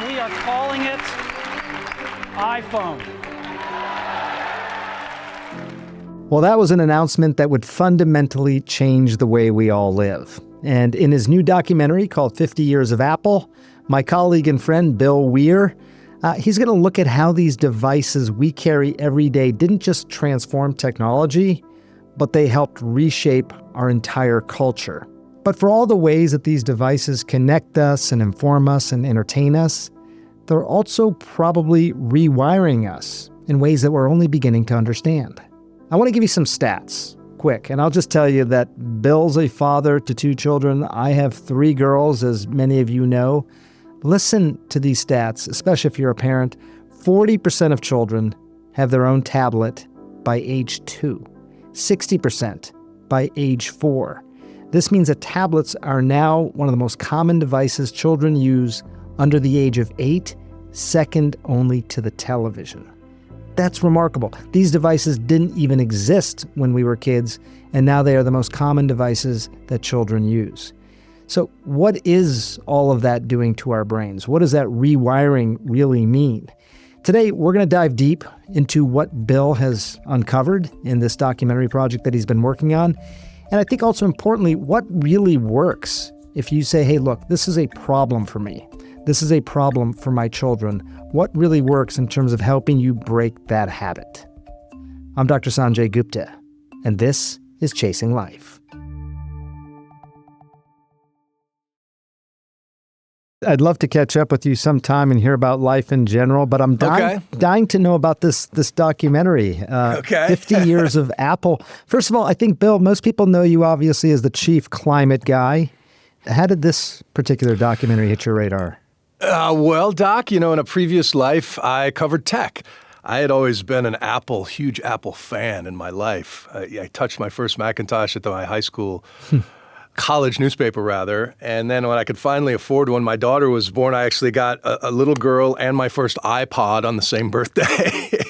We are calling it iPhone. Well, that was an announcement that would fundamentally change the way we all live. And in his new documentary called 50 Years of Apple, my colleague and friend Bill Weir, he's going to look at how these devices we carry every day didn't just transform technology, but they helped reshape our entire culture. But for all the ways that these devices connect us and inform us and entertain us, they're also probably rewiring us in ways that we're only beginning to understand. I want to give you some stats, quick, and I'll just tell you that Bill's a father to 2 children. I have 3 girls, as many of you know. Listen to these stats, especially if you're a parent. 40% of children have their own tablet by age 2, 60% by age 4. This means that tablets are now one of the most common devices children use under the age of 8, second only to the television. That's remarkable. These devices didn't even exist when we were kids, and now they are the most common devices that children use. So what is all of that doing to our brains? What does that rewiring really mean? Today, we're going to dive deep into what Bill has uncovered in this documentary project that he's been working on. And I think also importantly, what really works if you say, hey, look, this is a problem for me. This is a problem for my children. What really works in terms of helping you break that habit? I'm Dr. Sanjay Gupta, and this is Chasing Life. I'd love to catch up with you sometime and hear about life in general, but I'm dying to know about this documentary, 50 Years of Apple. First of all, I think, Bill, most people know you obviously as the chief climate guy. How did this particular documentary hit your radar? Well, Doc, in a previous life, I covered tech. I had always been an huge Apple fan in my life. I touched my first Macintosh at my high school college newspaper, rather. And then when I could finally afford one, my daughter was born. I actually got a little girl and my first iPod on the same birthday.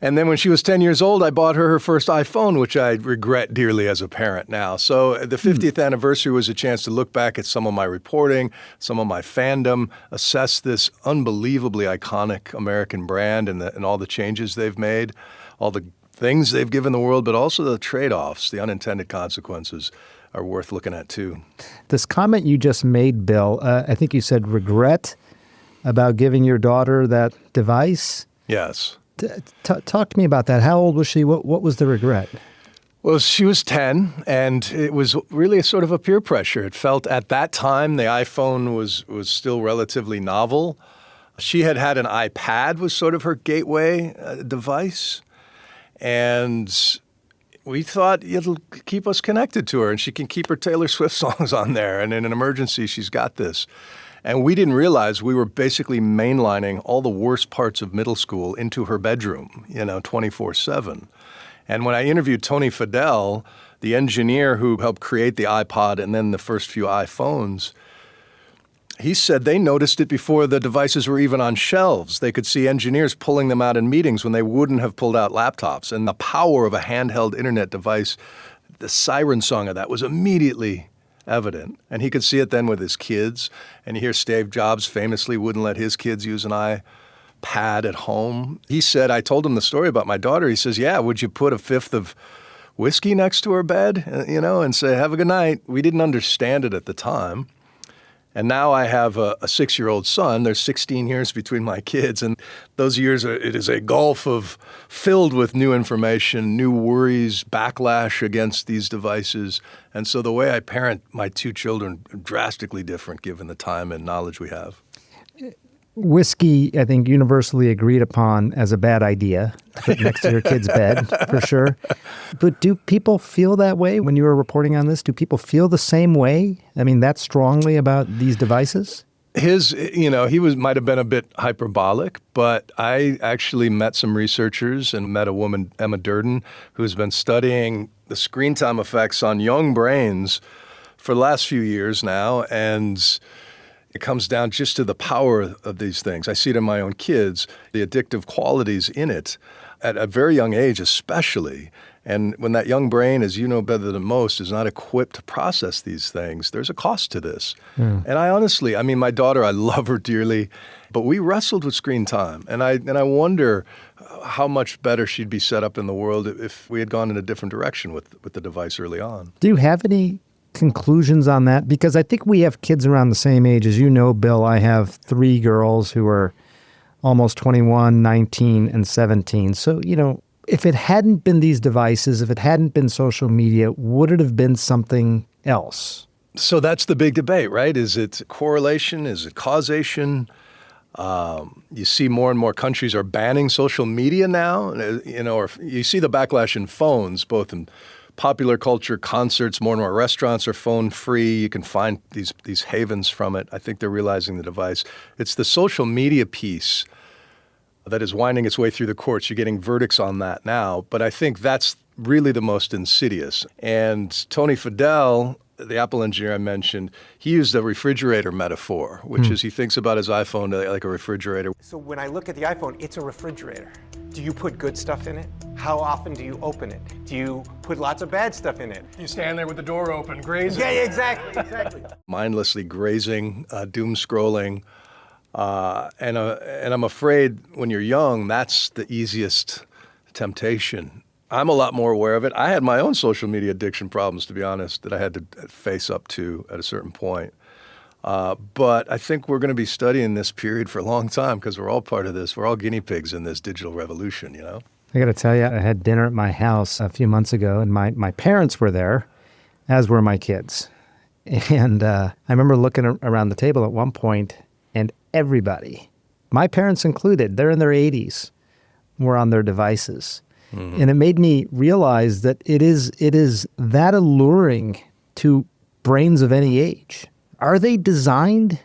And then when she was 10 years old, I bought her first iPhone, which I regret dearly as a parent now. So the 50th anniversary was a chance to look back at some of my reporting, some of my fandom, assess this unbelievably iconic American brand and all the changes they've made, all the things they've given the world, but also the trade-offs, the unintended consequences are worth looking at too. This comment you just made, Bill, I think you said regret about giving your daughter that device. Yes. Talk to me about that. How old was she? What was the regret? Well, she was 10, and it was really a sort of a peer pressure. It felt at that time the iPhone was still relatively novel. She had an iPad was sort of her gateway device, and we thought it'll keep us connected to her, and she can keep her Taylor Swift songs on there, and in an emergency, she's got this. And we didn't realize we were basically mainlining all the worst parts of middle school into her bedroom, 24/7. And when I interviewed Tony Fadell, the engineer who helped create the iPod and then the first few iPhones, he said they noticed it before the devices were even on shelves. They could see engineers pulling them out in meetings when they wouldn't have pulled out laptops. And the power of a handheld internet device, the siren song of that was immediately evident. And he could see it then with his kids. And you hear Steve Jobs famously wouldn't let his kids use an iPad at home. He said, I told him the story about my daughter. He says, yeah, would you put a fifth of whiskey next to her bed, and say, have a good night? We didn't understand it at the time. And now I have a 6-year-old son. There's 16 years between my kids. And those years, it is a gulf filled with new information, new worries, backlash against these devices. And so the way I parent my 2 children drastically different given the time and knowledge we have. Whiskey, I think, universally agreed upon as a bad idea to put next to your kid's bed, for sure. But do people feel that way when you were reporting on this? Do people feel the same way? I mean, that strongly about these devices? He might have been a bit hyperbolic, but I actually met some researchers and met a woman, Emma Durden, who's been studying the screen time effects on young brains for the last few years now, and it comes down just to the power of these things. I see it in my own kids, the addictive qualities in it at a very young age especially. And when that young brain, as you know better than most, is not equipped to process these things, there's a cost to this. And I honestly, my daughter, I love her dearly, but we wrestled with screen time. And I wonder how much better she'd be set up in the world if we had gone in a different direction with the device early on. Do you have any conclusions on that? Because I think we have kids around the same age. As you know, Bill, I have 3 girls who are almost 21, 19, and 17. So, if it hadn't been these devices, if it hadn't been social media, would it have been something else? So that's the big debate, right? Is it correlation? Is it causation? You see more and more countries are banning social media now, or you see the backlash in phones, both in popular culture, concerts, more and more restaurants are phone free. You can find these havens from it. I think they're realizing the device. It's the social media piece that is winding its way through the courts. You're getting verdicts on that now, but I think that's really the most insidious. And Tony Fadell, the Apple engineer I mentioned, he used a refrigerator metaphor, which is he thinks about his iPhone like a refrigerator. So when I look at the iPhone, it's a refrigerator. Do you put good stuff in it? How often do you open it? Do you put lots of bad stuff in it? You stand there with the door open, grazing. Yeah, exactly. Mindlessly grazing, doom scrolling. And I'm afraid when you're young, that's the easiest temptation. I'm a lot more aware of it. I had my own social media addiction problems, to be honest, that I had to face up to at a certain point. But I think we're going to be studying this period for a long time because we're all part of this. We're all guinea pigs in this digital revolution, I got to tell you, I had dinner at my house a few months ago, and my parents were there, as were my kids. And I remember looking around the table at one point, and everybody, my parents included, they're in their 80s, were on their devices. And it made me realize that it is that alluring to brains of any age. Are they designed,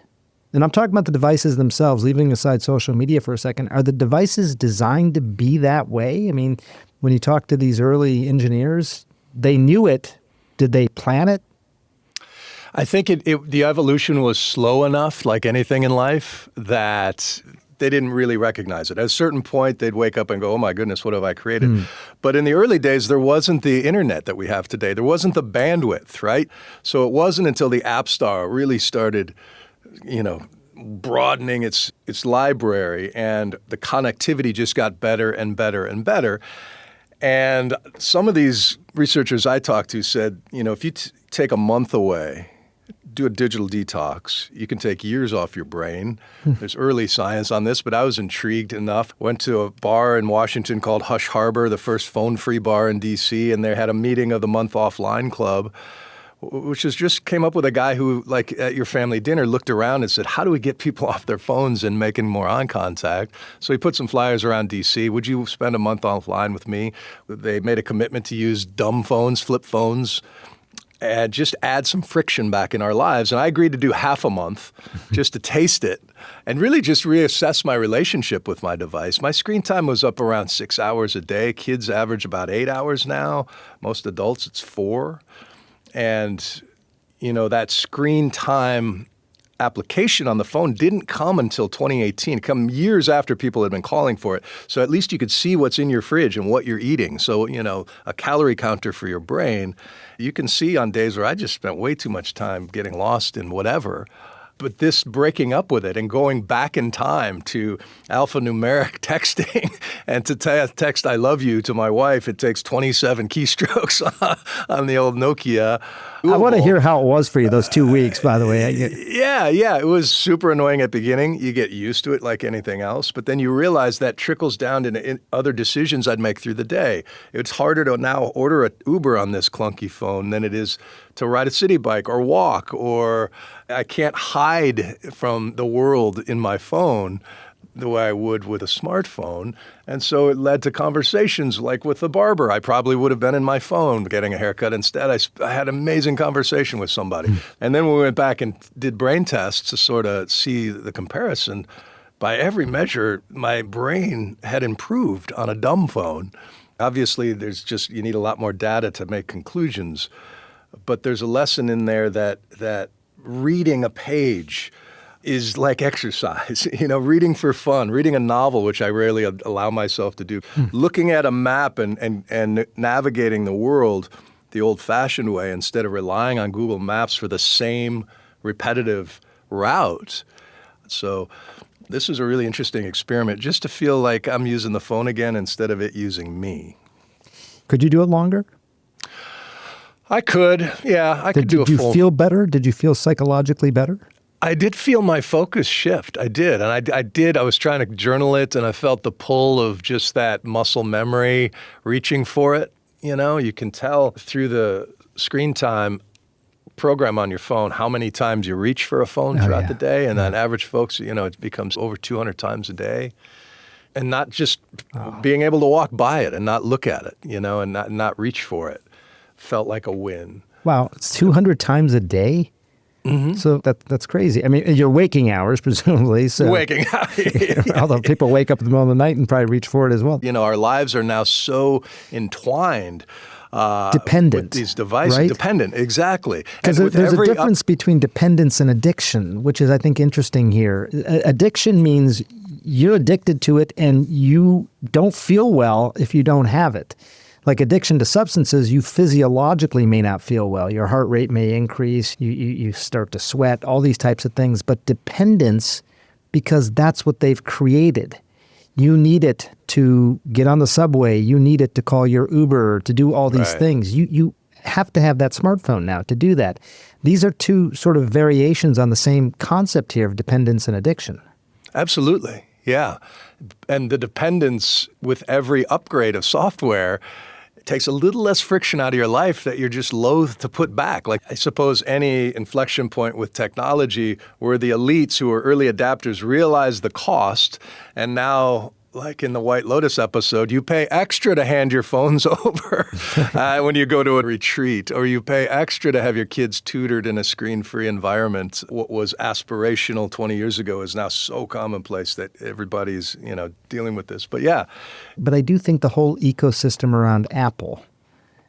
and I'm talking about the devices themselves, leaving aside social media for a second, are the devices designed to be that way? When you talk to these early engineers, they knew it. Did they plan it? I think the evolution was slow enough, like anything in life, that they didn't really recognize it. At a certain point, they'd wake up and go, oh my goodness, what have I created? But in the early days, there wasn't the internet that we have today. There wasn't the bandwidth, right? So it wasn't until the App Store really started, broadening its library, and the connectivity just got better and better and better. And some of these researchers I talked to said, if you take a month away, do a digital detox, you can take years off your brain. There's early science on this, but I was intrigued enough. Went to a bar in Washington called Hush Harbor, the first phone-free bar in D.C., and they had a meeting of the Month Offline Club, which just came up with a guy who, like at your family dinner, looked around and said, how do we get people off their phones and making more eye contact? So he put some flyers around D.C. Would you spend a month offline with me? They made a commitment to use dumb phones, flip phones, and just add some friction back in our lives. And I agreed to do half a month just to taste it and really just reassess my relationship with my device. My screen time was up around 6 hours a day. Kids average about 8 hours now. Most adults, it's 4. And, that screen time application on the phone didn't come until 2018, come years after people had been calling for it. So at least you could see what's in your fridge and what you're eating. So, a calorie counter for your brain. You can see on days where I just spent way too much time getting lost in whatever. But this breaking up with it and going back in time to alphanumeric texting and to text "I love you" to my wife, it takes 27 keystrokes on the old Nokia. I want to hear how it was for you those 2 weeks, by the way. Yeah. It was super annoying at the beginning. You get used to it like anything else, but then you realize that trickles down in other decisions I'd make through the day. It's harder to now order an Uber on this clunky phone than it is to ride a city bike or walk, or I can't hide from the world in my phone the way I would with a smartphone. And so it led to conversations like with the barber. I probably would have been in my phone getting a haircut. Instead, I had an amazing conversation with somebody. And then we went back and did brain tests to sort of see the comparison. By every measure, my brain had improved on a dumb phone. Obviously, you need a lot more data to make conclusions. But there's a lesson in there that reading a page is like exercise. Reading for fun, reading a novel, which I rarely allow myself to do, looking at a map and navigating the world the old-fashioned way instead of relying on Google Maps for the same repetitive route. So this is a really interesting experiment, just to feel like I'm using the phone again instead of it using me. Could you do it longer? I could, yeah. I could do a full. Did you feel better? Did you feel psychologically better? I did feel my focus shift. I did. And I did. I was trying to journal it, and I felt the pull of just that muscle memory, reaching for it. You can tell through the screen time program on your phone how many times you reach for a phone throughout the day. And then average folks, it becomes over 200 times a day. And not just being able to walk by it and not look at it, and not reach for it felt like a win. Wow, it's 200 times a day? Mm-hmm. So that's crazy. I mean, your waking hours, presumably. So, waking hours. Although people wake up in the middle of the night and probably reach for it as well. Our lives are now so entwined. Dependent. With these devices. Right? Dependent, exactly. Because there's a difference between dependence and addiction, which is, I think, interesting here. Addiction means you're addicted to it and you don't feel well if you don't have it. Like addiction to substances, you physiologically may not feel well. Your heart rate may increase. You start to sweat, all these types of things. But dependence, because that's what they've created. You need it to get on the subway. You need it to call your Uber, to do all these things. You have to have that smartphone now to do that. These are two sort of variations on the same concept here of dependence and addiction. Absolutely, yeah. And the dependence with every upgrade of software takes a little less friction out of your life that you're just loath to put back. Like, I suppose any inflection point with technology where the elites who are early adapters realize the cost, and now, like in the White Lotus episode, you pay extra to hand your phones over when you go to a retreat, or you pay extra to have your kids tutored in a screen-free environment. What was aspirational 20 years ago is now so commonplace that everybody's, dealing with this. But yeah. But I do think the whole ecosystem around Apple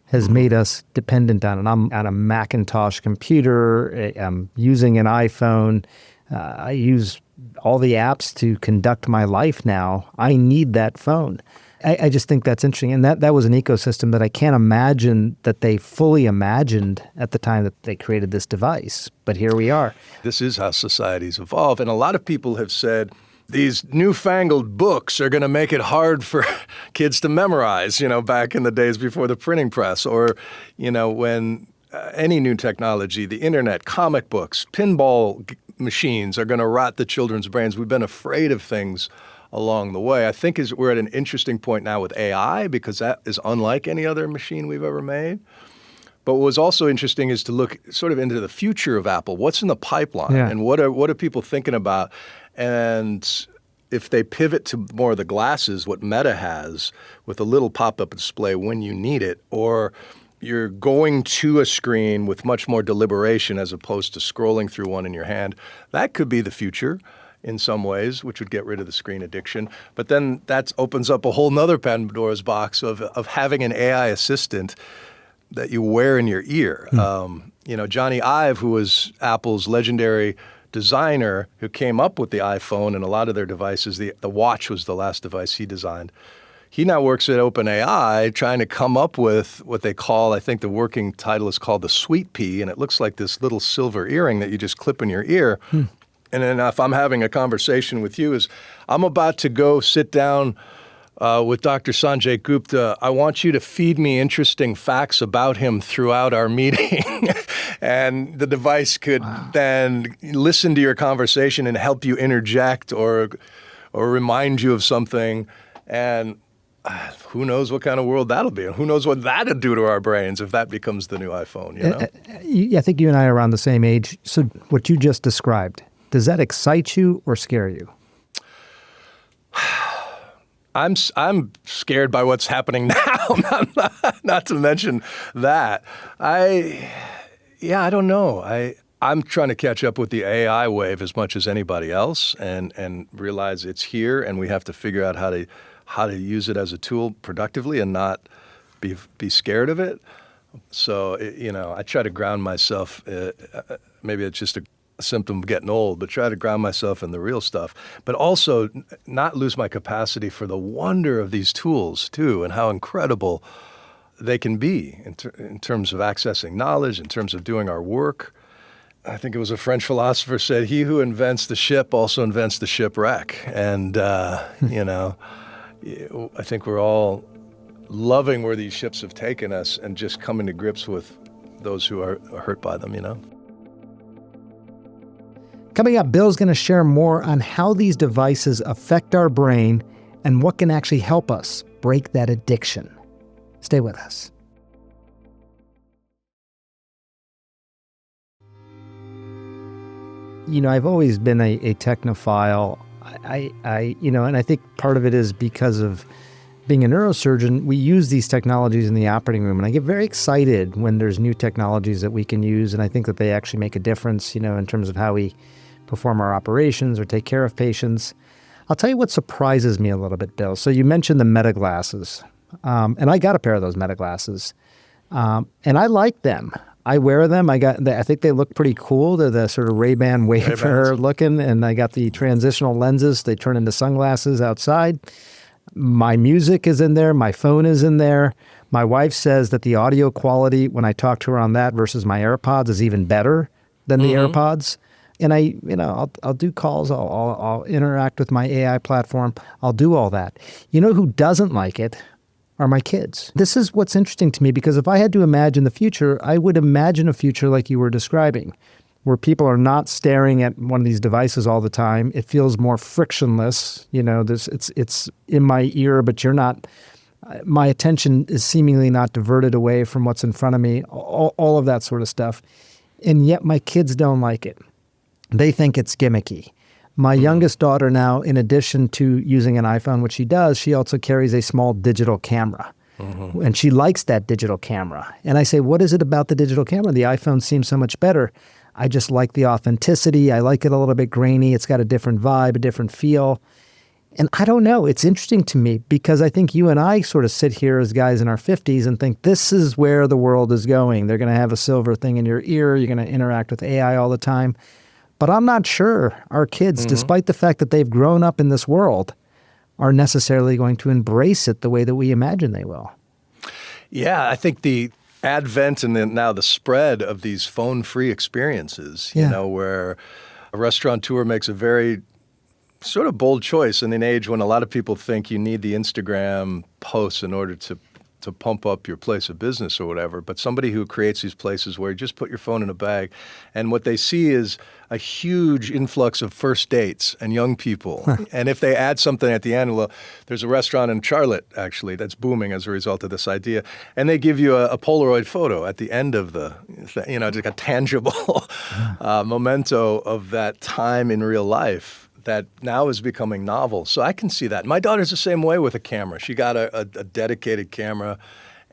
has made us dependent on it. I'm on a Macintosh computer. I'm using an iPhone. I use all the apps to conduct my life now. I need that phone. I just think that's interesting. And that was an ecosystem that I can't imagine that they fully imagined at the time that they created this device. But here we are. This is how societies evolve. And a lot of people have said these newfangled books are going to make it hard for kids to memorize, back in the days before the printing press, or, when any new technology, the internet, comic books, pinball machines are going to rot the children's brains. We've been afraid of things along the way. I think we're at an interesting point now with AI, because that is unlike any other machine we've ever made. But what was also interesting is to look sort of into the future of Apple. What's in the pipeline, and what are people thinking about? And if they pivot to more of the glasses, what Meta has with a little pop-up display when you need it, or you're going to a screen with much more deliberation as opposed to scrolling through one in your hand, that could be the future in some ways, which would get rid of the screen addiction. But then that opens up a whole nother Pandora's box of having an AI assistant that you wear in your ear. Johnny Ive, who was Apple's legendary designer who came up with the iPhone and a lot of their devices, the watch was the last device he designed. He now works at OpenAI trying to come up with what they call, I think the working title is called the Sweet Pea, and it looks like this little silver earring that you just clip in your ear. And then if I'm having a conversation with you, I'm about to go sit down with Dr. Sanjay Gupta. I want you to feed me interesting facts about him throughout our meeting. And the device could then listen to your conversation and help you interject or remind you of something. And who knows what kind of world that'll be, and who knows what that'll do to our brains if that becomes the new iPhone, I think you and I are around the same age. So what you just described, does that excite you or scare you? I'm scared by what's happening now, not to mention that. I don't know. I'm trying to catch up with the AI wave as much as anybody else and realize it's here, and we have to figure out how to use it as a tool productively and not be scared of it. So, I try to ground myself. Maybe it's just a symptom of getting old, but try to ground myself in the real stuff. But also not lose my capacity for the wonder of these tools, too, and how incredible they can be in terms of accessing knowledge, in terms of doing our work. I think it was a French philosopher said, he who invents the ship also invents the shipwreck. And, you know, I think we're all loving where these ships have taken us and just coming to grips with those who are hurt by them, you know? Coming up, Bill's going to share more on how these devices affect our brain and what can actually help us break that addiction. Stay with us. You know, I've always been a technophile. And I think part of it is because of being a neurosurgeon, we use these technologies in the operating room, and I get very excited when there's new technologies that we can use, and I think that they actually make a difference, you know, in terms of how we perform our operations or take care of patients. I'll tell you what surprises me a little bit, Bill. So you mentioned the Meta glasses, and I got a pair of those Meta glasses, and I like them. I wear them. I think they look pretty cool. They're the sort of Ray-Ban Wayfarer looking, and I got the transitional lenses. They turn into sunglasses outside. My music is in there. My phone is in there. My wife says that the audio quality when I talk to her on that versus my AirPods is even better than the AirPods. And I'll do calls. I'll interact with my AI platform. I'll do all that. You know who doesn't like it? Are my kids. This is what's interesting to me, because if I had to imagine the future, I would imagine a future like you were describing, where people are not staring at one of these devices all the time. It feels more frictionless. You know, it's in my ear, but you're not. My attention is seemingly not diverted away from what's in front of me. All of that sort of stuff, and yet my kids don't like it. They think it's gimmicky. My youngest daughter now, in addition to using an iPhone, which she does, she also carries a small digital camera. And she likes that digital camera. And I say, what is it about the digital camera? The iPhone seems so much better. I just like the authenticity. I like it a little bit grainy. It's got a different vibe, a different feel. And I don't know. It's interesting to me because I think you and I sort of sit here as guys in our 50s and think this is where the world is going. They're going to have a silver thing in your ear. You're going to interact with AI all the time. But I'm not sure our kids, despite the fact that they've grown up in this world, are necessarily going to embrace it the way that we imagine they will. Yeah, I think the advent and then now the spread of these phone-free experiences, you know, where a restaurateur makes a very sort of bold choice in an age when a lot of people think you need the Instagram posts in order to pump up your place of business or whatever, but somebody who creates these places where you just put your phone in a bag, and what they see is a huge influx of first dates and young people. And if they add something at the end, well, there's a restaurant in Charlotte, actually, that's booming as a result of this idea, and they give you a Polaroid photo at the end of the, you know, just a tangible memento of that time in real life that now is becoming novel. So I can see that. My daughter's the same way with a camera. She got a dedicated camera.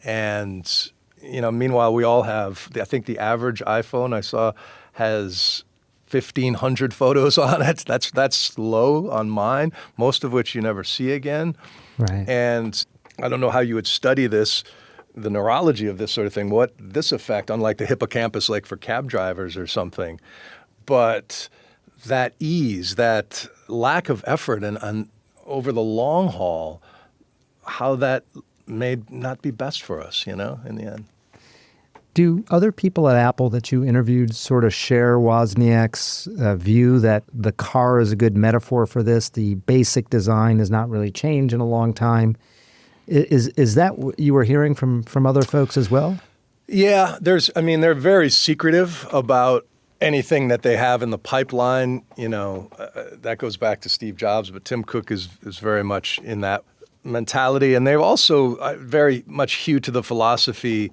And, you know, meanwhile, we all have, I think the average iPhone I saw has 1,500 photos on it. That's low on mine, most of which you never see again. Right. And I don't know how you would study this, the neurology of this sort of thing, what this effect, unlike the hippocampus, like for cab drivers or something. But that ease, that lack of effort, and over the long haul, how that may not be best for us, you know, in the end. Do other people at Apple that you interviewed sort of share Wozniak's view that the car is a good metaphor for this? The basic design has not really changed in a long time. Is that what you were hearing from other folks as well? Yeah, they're very secretive about anything that they have in the pipeline. You know, that goes back to Steve Jobs, but Tim Cook is very much in that mentality. And they've also very much hew to the philosophy.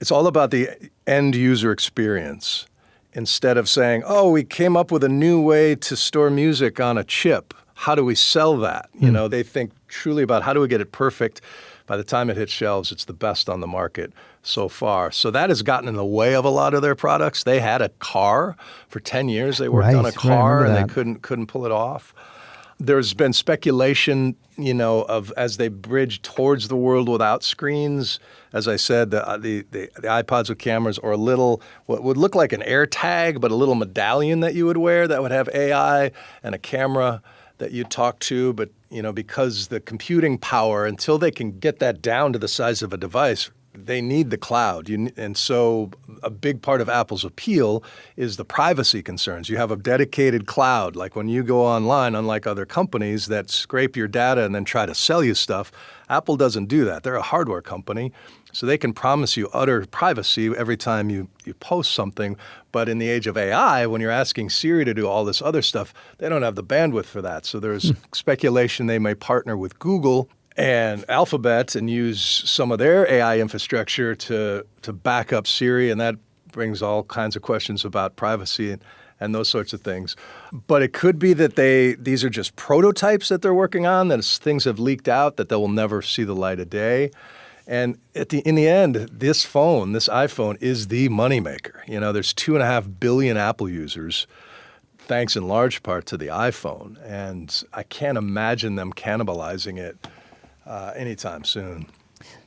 It's all about the end user experience. Instead of saying, oh, we came up with a new way to store music on a chip. How do we sell that? You know, they think truly about how do we get it perfect. By the time it hits shelves, it's the best on the market so far. So that has gotten in the way of a lot of their products. They had a car for 10 years. They worked on a car and they couldn't pull it off. There's been speculation, of as they bridge towards the world without screens. As I said, the iPods with cameras, or what would look like an AirTag, but a little medallion that you would wear that would have AI and a camera that you talk to. But, because the computing power, until they can get that down to the size of a device, they need the cloud. And so a big part of Apple's appeal is the privacy concerns. You have a dedicated cloud. Like when you go online, unlike other companies that scrape your data and then try to sell you stuff, Apple doesn't do that. They're a hardware company, so they can promise you utter privacy every time you post something. But in the age of AI, when you're asking Siri to do all this other stuff, they don't have the bandwidth for that. So there's speculation they may partner with Google and Alphabet and use some of their AI infrastructure to back up Siri, and that brings all kinds of questions about privacy and those sorts of things. But it could be that these are just prototypes that they're working on, that things have leaked out that they will never see the light of day. And in the end, this iPhone is the moneymaker. There's 2.5 billion Apple users, thanks in large part to the iPhone, and I can't imagine them cannibalizing it anytime soon.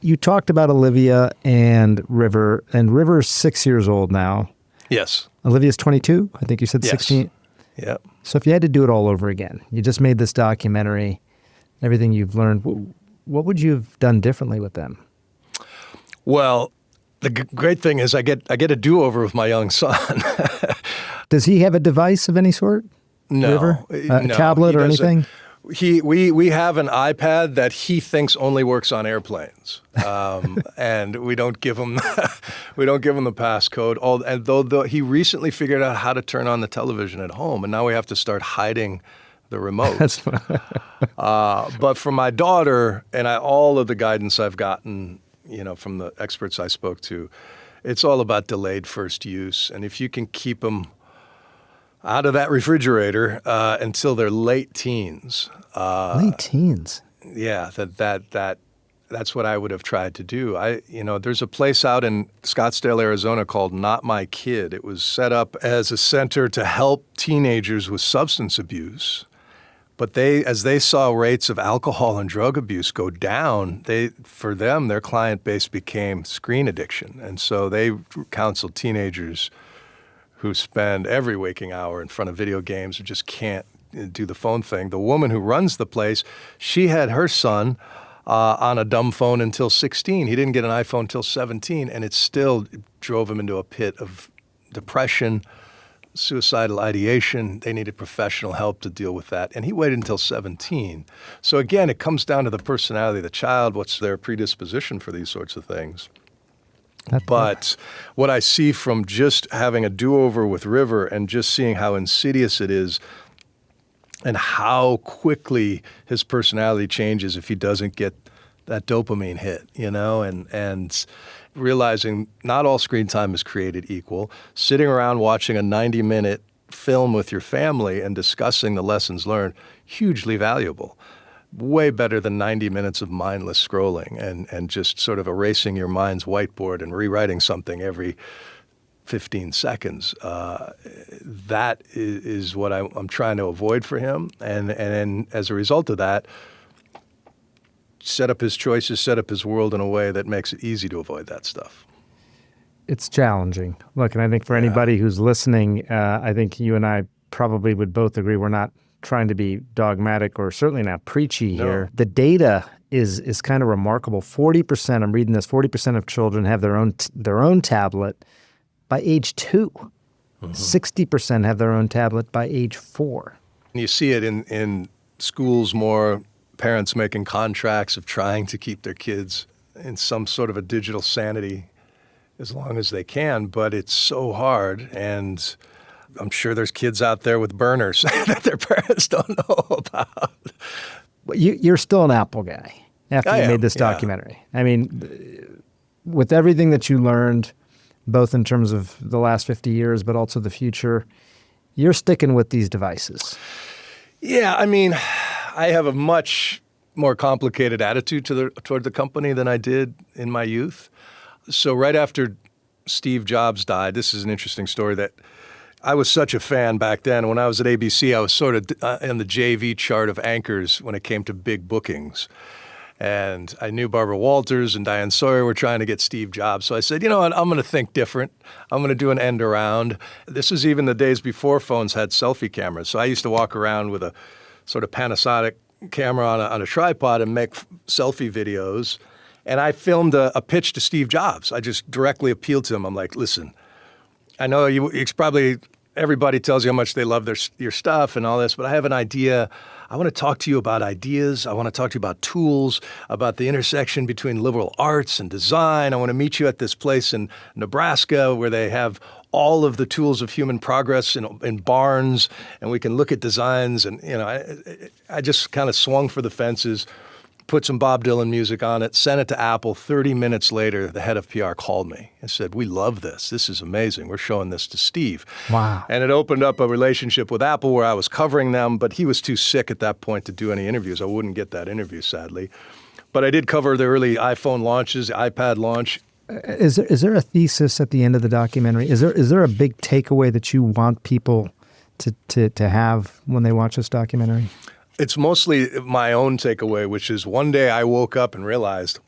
You talked about Olivia and River, and River's 6 years old now. Yes. Olivia's 22. I think you said Yes. 16. Yep. So if you had to do it all over again, you just made this documentary, everything you've learned, what would you have done differently with them? Well, the great thing is I get a do-over with my young son. Does he have a device of any sort? No. River? A No, tablet he or doesn't. anything? We have an iPad that he thinks only works on airplanes, and we don't give him the passcode. And though he recently figured out how to turn on the television at home, and now we have to start hiding the remote. But for my daughter and all of the guidance I've gotten, from the experts I spoke to, it's all about delayed first use, and if you can keep them out of that refrigerator until they're late teens. Late teens? Yeah, that's what I would have tried to do. There's a place out in Scottsdale, Arizona called Not My Kid. It was set up as a center to help teenagers with substance abuse. But as they saw rates of alcohol and drug abuse go down, for them, their client base became screen addiction. And so they counseled teenagers who spend every waking hour in front of video games or just can't do the phone thing. The woman who runs the place, she had her son on a dumb phone until 16. He didn't get an iPhone until 17, and it still drove him into a pit of depression, suicidal ideation. They needed professional help to deal with that, and he waited until 17. So again, it comes down to the personality of the child, what's their predisposition for these sorts of things. But what I see from just having a do-over with River and just seeing how insidious it is and how quickly his personality changes if he doesn't get that dopamine hit, and realizing not all screen time is created equal, sitting around watching a 90-minute film with your family and discussing the lessons learned, hugely valuable. Way better than 90 minutes of mindless scrolling and just sort of erasing your mind's whiteboard and rewriting something every 15 seconds. That is what I'm trying to avoid for him. And as a result of that, set up his choices, set up his world in a way that makes it easy to avoid that stuff. It's challenging. Look, and I think for anybody who's listening, I think you and I probably would both agree we're not trying to be dogmatic or certainly not preachy here. The data is kind of remarkable. 40%, I'm reading this, 40% of children have their own tablet by age 2. 60% have their own tablet by age 4. You see it in schools more, parents making contracts of trying to keep their kids in some sort of a digital sanity as long as they can, but it's so hard, and I'm sure there's kids out there with burners that their parents don't know about. But you're still an Apple guy after you made this documentary. I mean, with everything that you learned, both in terms of the last 50 years, but also the future, you're sticking with these devices. Yeah, I mean, I have a much more complicated attitude toward the company than I did in my youth. So right after Steve Jobs died, this is an interesting story that I was such a fan back then. When I was at ABC, I was sort of in the JV chart of anchors when it came to big bookings. And I knew Barbara Walters and Diane Sawyer were trying to get Steve Jobs. So I said, you know what, I'm going to think different. I'm going to do an end around. This is even the days before phones had selfie cameras. So I used to walk around with a sort of Panasonic camera on a tripod and make selfie videos. And I filmed a pitch to Steve Jobs. I just directly appealed to him. I'm like, listen, I know it's probably everybody tells you how much they love your stuff and all this, but I have an idea. I want to talk to you about ideas. I want to talk to you about tools, about the intersection between liberal arts and design. I want to meet you at this place in Nebraska where they have all of the tools of human progress in barns, and we can look at designs. And I just kind of swung for the fences, put some Bob Dylan music on it, sent it to Apple. 30 minutes later, the head of PR called me and said, we love this. This is amazing. We're showing this to Steve. Wow. And it opened up a relationship with Apple where I was covering them, but he was too sick at that point to do any interviews. I wouldn't get that interview, sadly. But I did cover the early iPhone launches, the iPad launch. Is there a thesis at the end of the documentary? Is there a big takeaway that you want people to have when they watch this documentary? It's mostly my own takeaway, which is one day I woke up and realized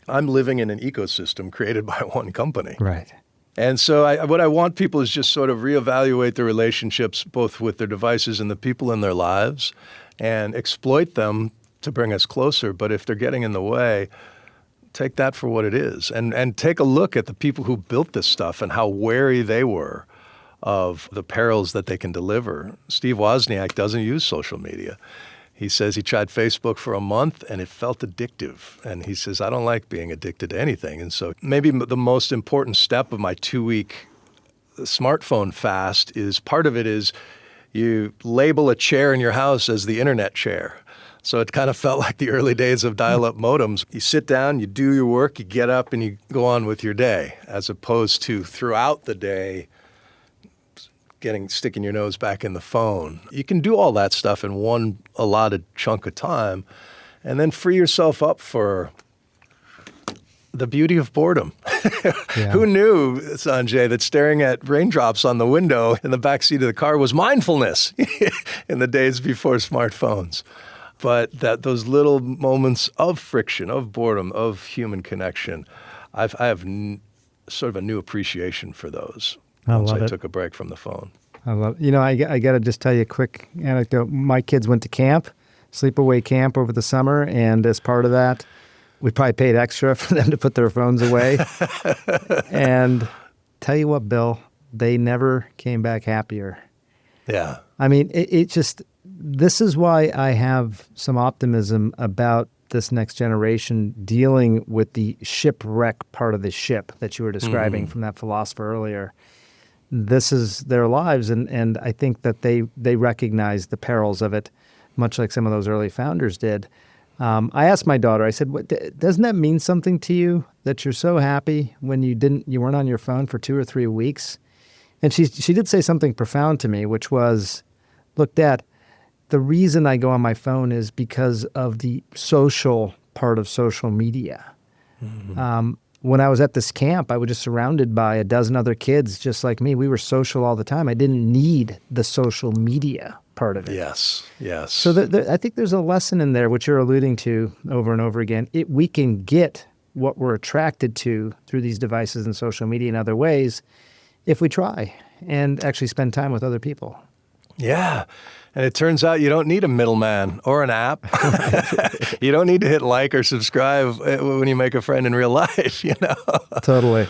I'm living in an ecosystem created by one company. Right. And so what I want people is just sort of reevaluate their relationships, both with their devices and the people in their lives, and exploit them to bring us closer. But if they're getting in the way, take that for what it is. And take a look at the people who built this stuff and how wary they were of the perils that they can deliver. Steve Wozniak doesn't use social media. He says he tried Facebook for a month and it felt addictive. And he says, I don't like being addicted to anything. And so maybe the most important step of my 2-week smartphone fast is part of it is you label a chair in your house as the internet chair. So it kind of felt like the early days of dial-up modems. You sit down, you do your work, you get up and you go on with your day, as opposed to throughout the day sticking your nose back in the phone. You can do all that stuff in one allotted chunk of time and then free yourself up for the beauty of boredom. Yeah. Who knew, Sanjay, that staring at raindrops on the window in the backseat of the car was mindfulness in the days before smartphones? But those little moments of friction, of boredom, of human connection, I have sort of a new appreciation for those. Once I took a break from the phone. I love it. I got to just tell you a quick anecdote. My kids went to camp, sleepaway camp over the summer, and as part of that, we probably paid extra for them to put their phones away. And tell you what, Bill, they never came back happier. Yeah. I mean, this is why I have some optimism about this next generation dealing with the shipwreck part of the ship that you were describing from that philosopher earlier. This is their lives, and I think that they recognize the perils of it, much like some of those early founders did. I asked my daughter, I said, doesn't that mean something to you that you're so happy when you weren't on your phone for 2 or 3 weeks? And she did say something profound to me, which was, look, Dad, the reason I go on my phone is because of the social part of social media. Mm-hmm. When I was at this camp, I was just surrounded by a dozen other kids just like me. We were social all the time. I didn't need the social media part of it. Yes. So I think there's a lesson in there, which you're alluding to over and over again. We can get what we're attracted to through these devices and social media in other ways if we try and actually spend time with other people. Yeah. And it turns out you don't need a middleman or an app. You don't need to hit like or subscribe when you make a friend in real life, Totally.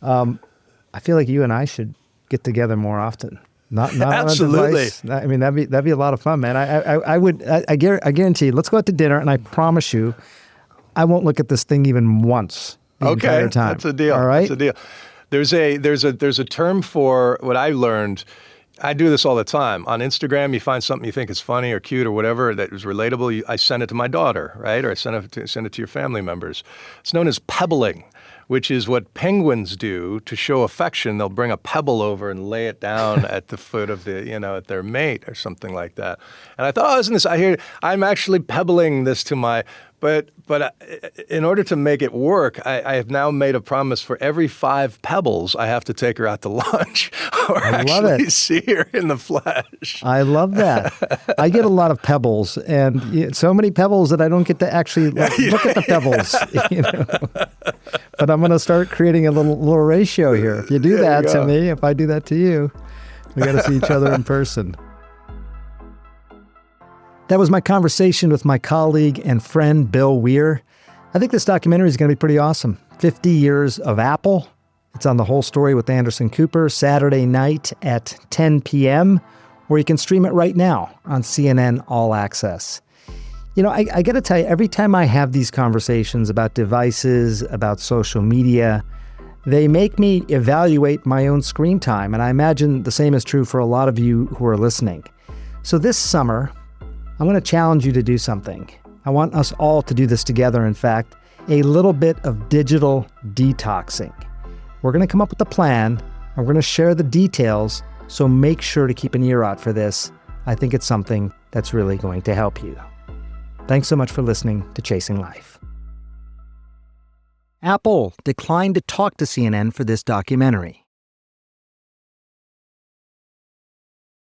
I feel like you and I should get together more often. Not Absolutely. On a device. I mean, that'd be a lot of fun, man. I guarantee you, let's go out to dinner, and I promise you, I won't look at this thing even once the entire time. That's a deal. All right? That's a deal. There's a term for what I learned. I do this all the time. On Instagram, you find something you think is funny or cute or whatever that is relatable. I send it to my daughter, right? Or I send it to your family members. It's known as pebbling, which is what penguins do to show affection. They'll bring a pebble over and lay it down at the foot of at their mate or something like that. And I thought, I'm actually pebbling this to my But in order to make it work, I have now made a promise for every 5 pebbles, I have to take her out to lunch or actually see her in the flesh. I love that. I get a lot of pebbles, and so many pebbles that I don't get to actually look at the pebbles. But I'm going to start creating a little ratio here. If you do that to me, if I do that to you, we got to see each other in person. That was my conversation with my colleague and friend, Bill Weir. I think this documentary is going to be pretty awesome. 50 Years of Apple. It's on The Whole Story with Anderson Cooper, Saturday night at 10 p.m., or you can stream it right now on CNN All Access. I got to tell you, every time I have these conversations about devices, about social media, they make me evaluate my own screen time, and I imagine the same is true for a lot of you who are listening. So this summer, I'm going to challenge you to do something. I want us all to do this together, in fact, a little bit of digital detoxing. We're going to come up with a plan, and we're going to share the details, so make sure to keep an ear out for this. I think it's something that's really going to help you. Thanks so much for listening to Chasing Life. Apple declined to talk to CNN for this documentary.